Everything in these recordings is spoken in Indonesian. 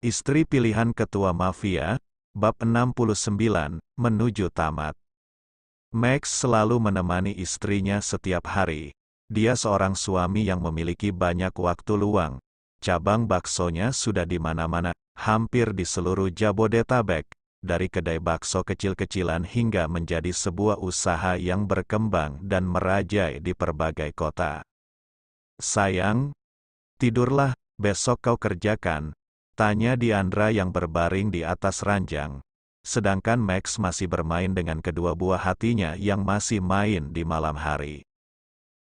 Istri pilihan ketua mafia, bab 69, menuju tamat. Max selalu menemani istrinya setiap hari. Dia seorang suami yang memiliki banyak waktu luang. Cabang baksonya sudah di mana-mana, hampir di seluruh Jabodetabek, dari kedai bakso kecil-kecilan hingga menjadi sebuah usaha yang berkembang dan merajai di berbagai kota. "Sayang, tidurlah, besok kau kerjakan," tanya Diandra yang berbaring di atas ranjang. Sedangkan Max masih bermain dengan kedua buah hatinya yang masih main di malam hari.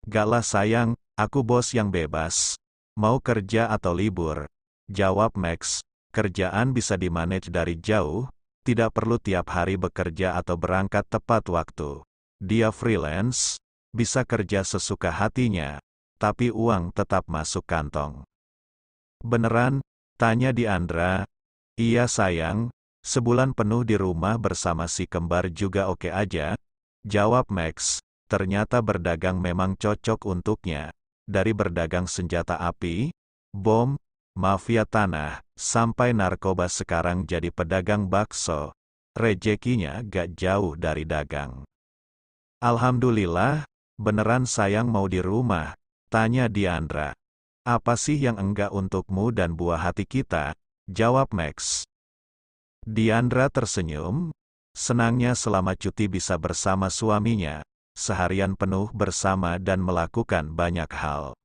"Gaklah sayang, aku bos yang bebas. Mau kerja atau libur?" jawab Max. "Kerjaan bisa dimanage dari jauh, tidak perlu tiap hari bekerja atau berangkat tepat waktu. Dia freelance, bisa kerja sesuka hatinya, tapi uang tetap masuk kantong." "Beneran?" tanya Diandra. "Iya sayang, sebulan penuh di rumah bersama si kembar juga oke aja," jawab Max. Ternyata berdagang memang cocok untuknya. Dari berdagang senjata api, bom, mafia tanah, sampai narkoba sekarang jadi pedagang bakso. Rezekinya gak jauh dari dagang. "Alhamdulillah, beneran sayang mau di rumah?" tanya Diandra. "Apa sih yang enggak untukmu dan buah hati kita?" jawab Max. Diandra tersenyum. Senangnya selama cuti bisa bersama suaminya, seharian penuh bersama dan melakukan banyak hal.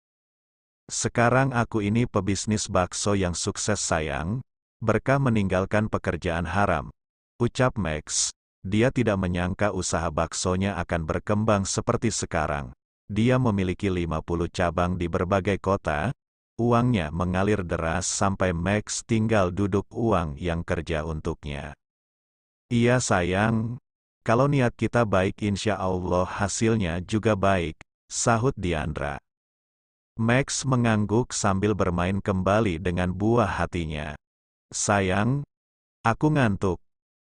"Sekarang aku ini pebisnis bakso yang sukses sayang, berkah meninggalkan pekerjaan haram," ucap Max. Dia tidak menyangka usaha baksonya akan berkembang seperti sekarang. Dia memiliki 50 cabang di berbagai kota. Uangnya mengalir deras sampai Max tinggal duduk uang yang kerja untuknya. "Iya sayang, kalau niat kita baik insya Allah hasilnya juga baik," sahut Diandra. Max mengangguk sambil bermain kembali dengan buah hatinya. "Sayang, aku ngantuk.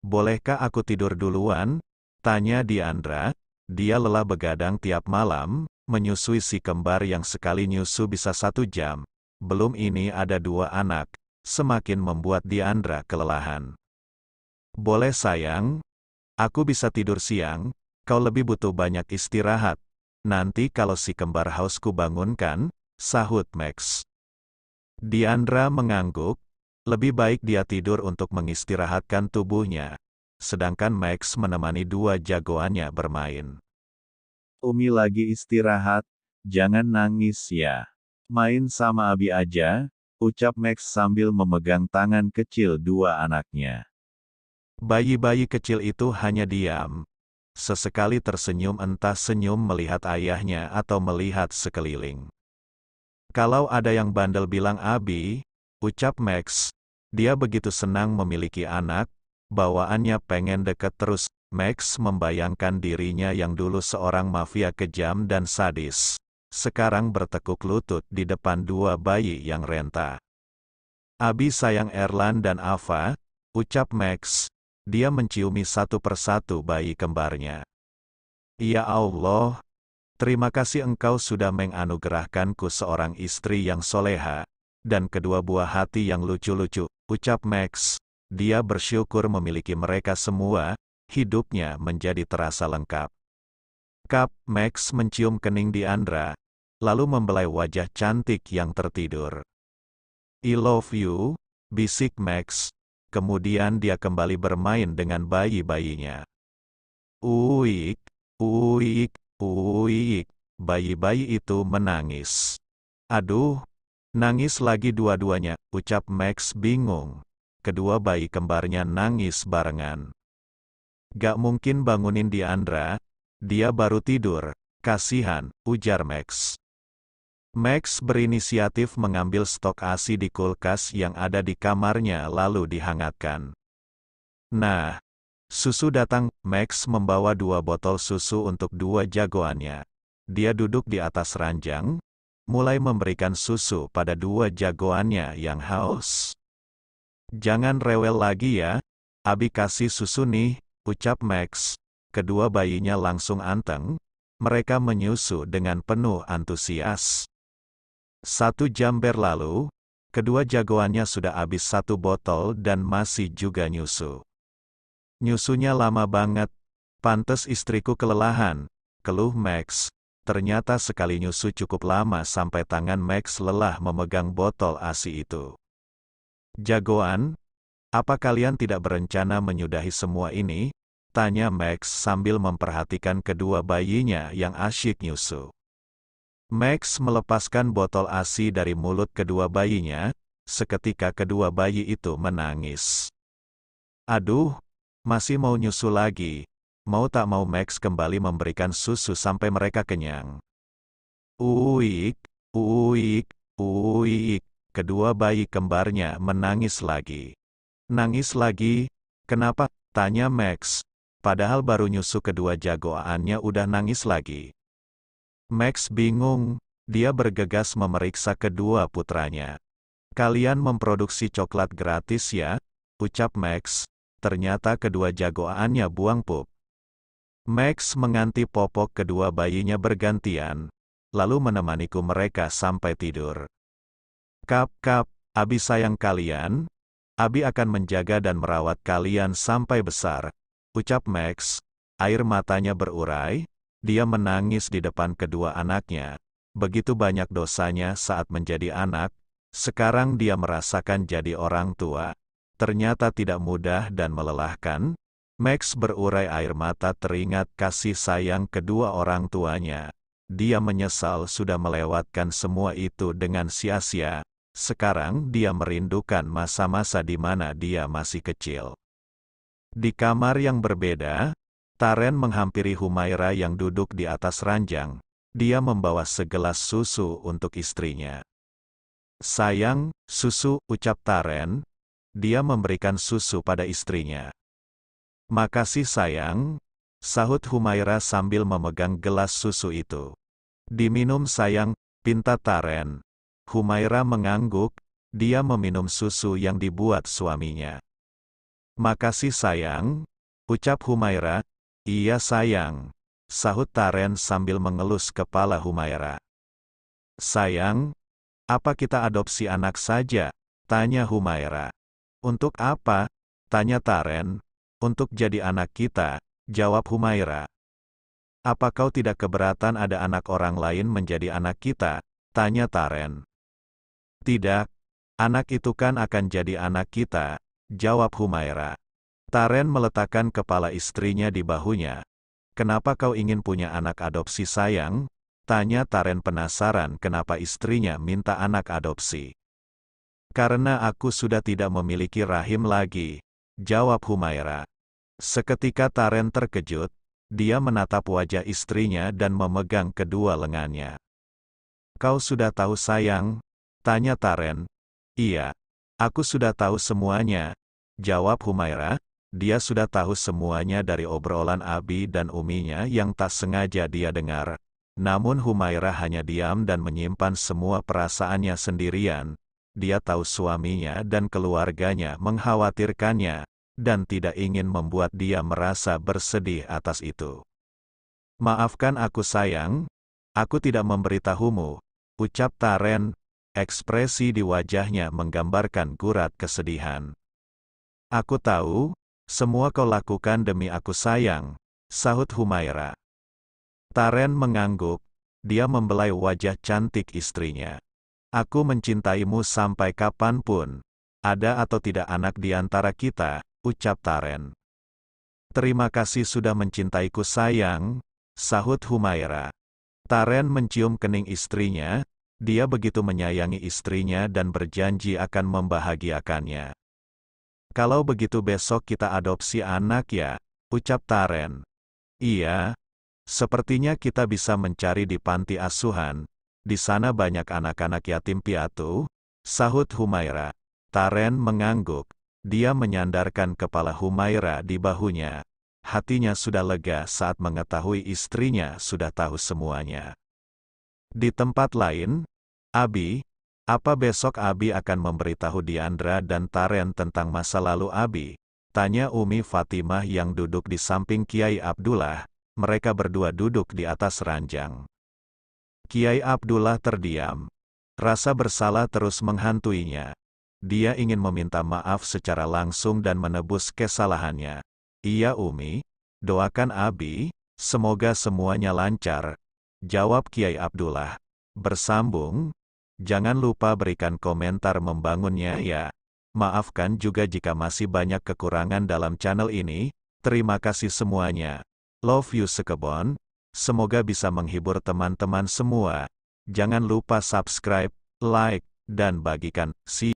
Bolehkah aku tidur duluan?" tanya Diandra. Dia lelah begadang tiap malam, menyusui si kembar yang sekali nyusu bisa 1 jam. Belum ini ada 2 anak, semakin membuat Diandra kelelahan. "Boleh sayang, aku bisa tidur siang, kau lebih butuh banyak istirahat. Nanti kalau si kembar hausku bangunkan," sahut Max. Diandra mengangguk. Lebih baik dia tidur untuk mengistirahatkan tubuhnya. Sedangkan Max menemani 2 jagoannya bermain. "Umi lagi istirahat, jangan nangis ya. Main sama Abi aja," ucap Max sambil memegang tangan kecil 2 anaknya. Bayi-bayi kecil itu hanya diam. Sesekali tersenyum, entah senyum melihat ayahnya atau melihat sekeliling. "Kalau ada yang bandel bilang Abi," ucap Max. Dia begitu senang memiliki anak, bawaannya pengen deket terus. Max membayangkan dirinya yang dulu seorang mafia kejam dan sadis, sekarang bertekuk lutut di depan 2 bayi yang renta. "Abi sayang Erlan dan Ava," ucap Max. Dia menciumi satu persatu bayi kembarnya. "Ya Allah, terima kasih Engkau sudah menganugerahkanku seorang istri yang soleha, dan kedua buah hati yang lucu-lucu," ucap Max. Dia bersyukur memiliki mereka semua, hidupnya menjadi terasa lengkap. Max mencium kening Diandra, lalu membelai wajah cantik yang tertidur. "I love you," bisik Max. Kemudian dia kembali bermain dengan bayi-bayinya. Uik, uik, uik, bayi-bayi itu menangis. "Aduh, nangis lagi dua-duanya," ucap Max bingung. Kedua bayi kembarnya nangis barengan. "Gak mungkin bangunin Diandra, dia baru tidur, kasihan," ujar Max. Max berinisiatif mengambil stok ASI di kulkas yang ada di kamarnya lalu dihangatkan. Nah, susu datang. Max membawa 2 botol susu untuk 2 jagoannya. Dia duduk di atas ranjang, mulai memberikan susu pada 2 jagoannya yang haus. "Jangan rewel lagi ya, Abi kasih susu nih," ucap Max. Kedua bayinya langsung anteng. Mereka menyusu dengan penuh antusias. 1 jam berlalu, Kedua jagoannya sudah habis 1 botol dan masih juga nyusu. Nyusunya lama banget. Pantes istriku kelelahan, keluh Max. Ternyata sekali nyusu cukup lama sampai tangan Max lelah memegang botol ASI itu. Jagoan, apa kalian tidak berencana menyudahi semua ini? Tanya Max sambil memperhatikan kedua bayinya yang asyik nyusu. Max melepaskan botol ASI dari mulut kedua bayinya, seketika kedua bayi itu menangis. Aduh, masih mau nyusu lagi. Mau tak mau Max kembali memberikan susu sampai mereka kenyang. Uik, uik, uik. Kedua bayi kembarnya menangis lagi. Nangis lagi? Kenapa? Tanya Max. Padahal baru nyusu kedua jagoannya udah nangis lagi. Max bingung, dia bergegas memeriksa kedua putranya. Kalian memproduksi coklat gratis ya? Ucap Max. Ternyata kedua jagoannya buang pup. Max menganti popok kedua bayinya bergantian, lalu menemaniku mereka sampai tidur. Kap, Abi sayang kalian. Abi akan menjaga dan merawat kalian sampai besar. Ucap Max. Air matanya berurai. Dia menangis di depan kedua anaknya. Begitu banyak dosanya saat menjadi anak, sekarang dia merasakan jadi orang tua. Ternyata tidak mudah dan melelahkan. Max berurai air mata teringat kasih sayang kedua orang tuanya. Dia menyesal sudah melewatkan semua itu dengan sia-sia. Sekarang dia merindukan masa-masa di mana dia masih kecil. Di kamar yang berbeda, Taren menghampiri Humaira yang duduk di atas ranjang. Dia membawa segelas susu untuk istrinya. Sayang, susu, ucap Taren. Dia memberikan susu pada istrinya. Makasih sayang, sahut Humaira sambil memegang gelas susu itu. Diminum sayang, pinta Taren. Humaira mengangguk, dia meminum susu yang dibuat suaminya. Makasih sayang, ucap Humaira. Iya sayang, sahut Taren sambil mengelus kepala Humaira. Sayang, apa kita adopsi anak saja? Tanya Humaira. Untuk apa? Tanya Taren. Untuk jadi anak kita, jawab Humaira. Apa kau tidak keberatan ada anak orang lain menjadi anak kita? Tanya Taren. Tidak, anak itu kan akan jadi anak kita, jawab Humaira. Taren meletakkan kepala istrinya di bahunya. Kenapa kau ingin punya anak adopsi sayang? Tanya Taren penasaran kenapa istrinya minta anak adopsi. Karena aku sudah tidak memiliki rahim lagi, jawab Humaira. Seketika Taren terkejut, dia menatap wajah istrinya dan memegang kedua lengannya. Kau sudah tahu sayang? Tanya Taren. Iya, aku sudah tahu semuanya, jawab Humaira. Dia sudah tahu semuanya dari obrolan Abi dan Uminya yang tak sengaja dia dengar. Namun Humaira hanya diam dan menyimpan semua perasaannya sendirian. Dia tahu suaminya dan keluarganya mengkhawatirkannya, dan tidak ingin membuat dia merasa bersedih atas itu. Maafkan aku sayang, aku tidak memberitahumu, ucap Taren. Ekspresi di wajahnya menggambarkan gurat kesedihan. Aku tahu, semua kau lakukan demi aku sayang, sahut Humaira. Taren mengangguk, dia membelai wajah cantik istrinya. Aku mencintaimu sampai kapanpun, ada atau tidak anak di antara kita, ucap Taren. Terima kasih sudah mencintaiku sayang, sahut Humaira. Taren mencium kening istrinya, dia begitu menyayangi istrinya dan berjanji akan membahagiakannya. Kalau begitu besok kita adopsi anak ya, ucap Taren. Iya, sepertinya kita bisa mencari di panti asuhan. Di sana banyak anak-anak yatim piatu, sahut Humaira. Taren mengangguk, dia menyandarkan kepala Humaira di bahunya. Hatinya sudah lega saat mengetahui istrinya sudah tahu semuanya. Di tempat lain, Abi, apa besok Abi akan memberitahu Diandra dan Taren tentang masa lalu Abi? Tanya Umi Fatimah yang duduk di samping Kiai Abdullah. Mereka berdua duduk di atas ranjang. Kiai Abdullah terdiam. Rasa bersalah terus menghantuinya. Dia ingin meminta maaf secara langsung dan menebus kesalahannya. Iya Umi, doakan Abi, semoga semuanya lancar, jawab Kiai Abdullah. Bersambung, jangan lupa berikan komentar membangunnya ya. Maafkan juga jika masih banyak kekurangan dalam channel ini. Terima kasih semuanya. Love you Sekebon. Semoga bisa menghibur teman-teman semua. Jangan lupa subscribe, like, dan bagikan. See